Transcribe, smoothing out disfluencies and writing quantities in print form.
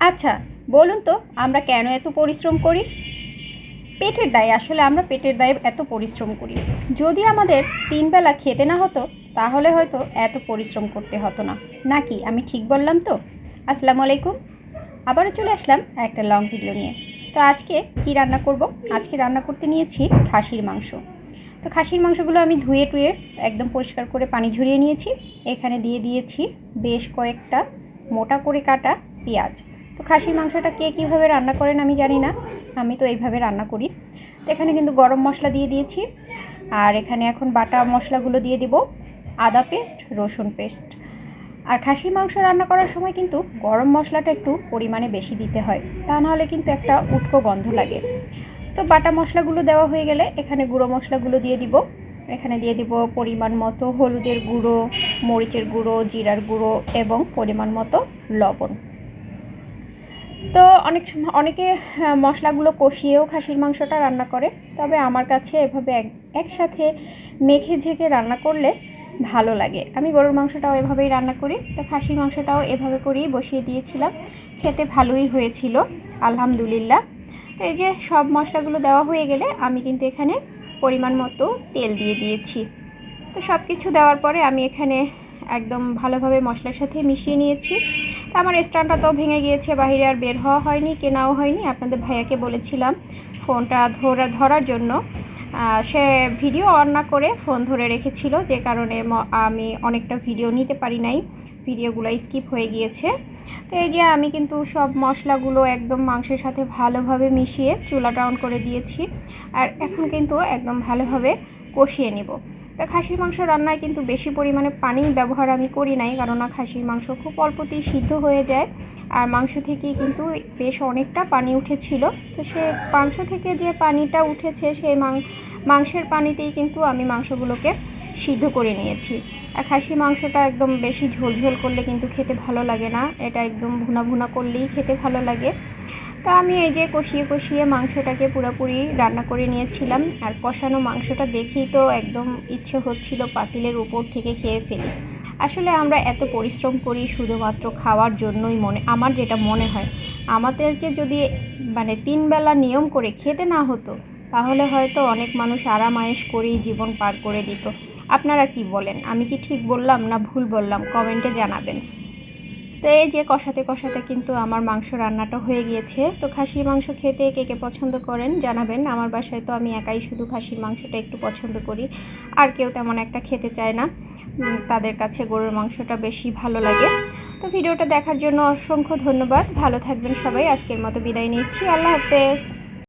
আচ্ছা, বলুন তো আমরা কেন এত পরিশ্রম করি? পেটের দায়ে আসলে আমরা পেটের দায়ে এত পরিশ্রম করি। যদি আমাদের ৩ বেলা খেতে না হতো তাহলে হয়তো এত পরিশ্রম করতে হতো না। নাকি আমি ঠিক বললাম তো? আসসালামু আলাইকুম। আবারও চলে আসলাম একটা লং ভিডিও নিয়ে। তো আজকে কি রান্না করব? আজকে রান্না করতে নিয়েছি খাসির মাংস। তো খাসির মাংসগুলো আমি ধুয়ে টুয়ে একদম পরিষ্কার করে পানি ঝরিয়ে নিয়েছি। এখানে দিয়ে দিয়েছি বেশ কয়েকটা মোটা করে কাটা পেঁয়াজ। তো খাসির মাংসটা কে কীভাবে রান্না করেন আমি জানি না, আমি তো এইভাবে রান্না করি। তো এখানে কিন্তু গরম মশলা দিয়ে দিয়েছি, আর এখানে এখন বাটা মশলাগুলো দিয়ে দিব, আদা পেস্ট, রসুন পেস্ট। আর খাসির মাংস রান্না করার সময় কিন্তু গরম মশলাটা একটু পরিমাণে বেশি দিতে হয়, তা নাহলে কিন্তু একটা উটকো গন্ধ লাগে। তো বাটা মশলাগুলো দেওয়া হয়ে গেলে এখানে গুঁড়ো মশলাগুলো দিয়ে দিব। এখানে দিয়ে দিব পরিমাণ মতো হলুদের গুঁড়ো, মরিচের গুঁড়ো, জিরার গুঁড়ো এবং পরিমাণ মতো লবণ। তো অনেকে মশলাগুলো কষিয়েও খাসির মাংসটা রান্না করে, তবে আমার কাছে এভাবে একসাথে মেখে ঝেঁকে রান্না করলে ভালো লাগে। আমি গরুর মাংসটাও এভাবেই রান্না করি, তো খাসির মাংসটাও এভাবে করেই বসিয়ে দিয়েছিলাম। খেতে ভালোই হয়েছিল আলহামদুলিল্লাহ। তো এই যে সব মশলাগুলো দেওয়া হয়ে গেলে আমি কিন্তু এখানে পরিমাণ মতো তেল দিয়ে দিয়েছি। তো সব কিছু দেওয়ার পরে আমি এখানে একদম ভালোভাবে মশলার সাথে মিশিয়ে নিয়েছি। তো আমার স্ট্যান্ডটা তো ভেঙে গিয়েছে, বাইরে আর বের হওয়া হয়নি, কেনাও হয়নি। আপনাদের ভাইয়াকে বলেছিলাম ফোনটা ধরার জন্য, সে ভিডিও অন না করে ফোন ধরে রেখেছিল, যে কারণে আমি অনেকটা ভিডিও নিতে পারি নাই, ভিডিওগুলো স্কিপ হয়ে গিয়েছে। তো এই যে আমি কিন্তু সব মশলাগুলো একদম মাংসের সাথে ভালোভাবে মিশিয়ে চুলাটা অন করে দিয়েছি, আর এখন কিন্তু একদম ভালোভাবে কষিয়ে নেব। তো খাসির মাংস রান্নায় কিন্তু বেশি পরিমাণে পানি ব্যবহার আমি করি নাই, কারণ খাসির মাংস খুব অল্পতেই সিদ্ধ হয়ে যায়, আর মাংস থেকেই কিন্তু বেশ অনেকটা পানি উঠেছিল। তো সে মাংস থেকে যে পানিটা উঠেছে সেই মাংসের পানিতেই কিন্তু আমি মাংসগুলোকে সিদ্ধ করে নিয়েছি। আর খাসির মাংসটা একদম বেশি ঝোল করলে কিন্তু খেতে ভালো লাগে না, এটা একদম ভুনা ভুনা করলেই খেতে ভালো লাগে। তা আমি এই যে কষিয়ে মাংসটাকে পুরোপুরি রান্না করে নিয়েছিলাম, আর কষানো মাংসটা দেখেই তো একদম ইচ্ছে হচ্ছিল পাতিলের উপর থেকে খেয়ে ফেলি। আসলে আমরা এত পরিশ্রম করি শুধুমাত্র খাওয়ার জন্যই, আমার যেটা মনে হয় আমাদেরকে যদি 3 বেলা নিয়ম করে খেতে না হতো তাহলে হয়তো অনেক মানুষ আরাম আয়েশ করেই জীবন পার করে দিত। আপনারা কি বলেন? আমি কি ঠিক বললাম না ভুল বললাম? কমেন্টে জানাবেন। তো এই যে কষাতে কিন্তু আমার মাংস রান্নাটা হয়ে গিয়েছে। তো খাসির মাংস খেতে কে কে পছন্দ করেন জানাবেন। আমার বাসায় তো আমি একাই শুধু খাসির মাংসটা একটু পছন্দ করি, আর কেউ তেমন একটা খেতে চায় না, তাদের কাছে গরুর মাংসটা বেশি ভালো লাগে। তো ভিডিওটা দেখার জন্য অসংখ্য ধন্যবাদ। ভালো থাকবেন সবাই। আজকের মতো বিদায় নিচ্ছি। আল্লাহ হাফেজ।